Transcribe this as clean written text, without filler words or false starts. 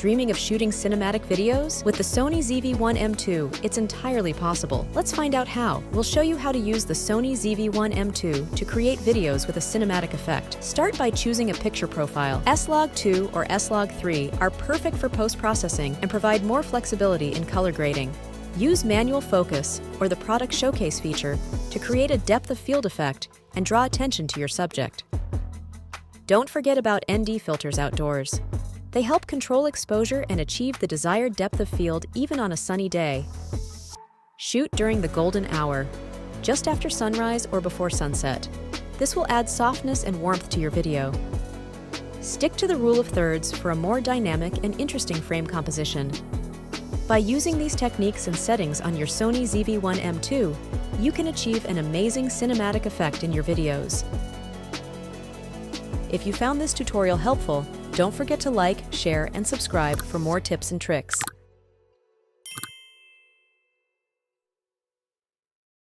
Dreaming of shooting cinematic videos? With the Sony ZV-1 II, it's entirely possible. Let's find out how. We'll show you how to use the Sony ZV-1 II to create videos with a cinematic effect. Start by choosing a picture profile. S-Log2 or S-Log3 are perfect for post-processing and provide more flexibility in color grading. Use manual focus or the product showcase feature to create a depth of field effect and draw attention to your subject. Don't forget about ND filters outdoors. They help control exposure and achieve the desired depth of field even on a sunny day. Shoot during the golden hour, just after sunrise or before sunset. This will add softness and warmth to your video. Stick to the rule of thirds for a more dynamic and interesting frame composition. By using these techniques and settings on your Sony ZV-1 II, you can achieve an amazing cinematic effect in your videos. If you found this tutorial helpful, don't forget to like, share, and subscribe for more tips and tricks.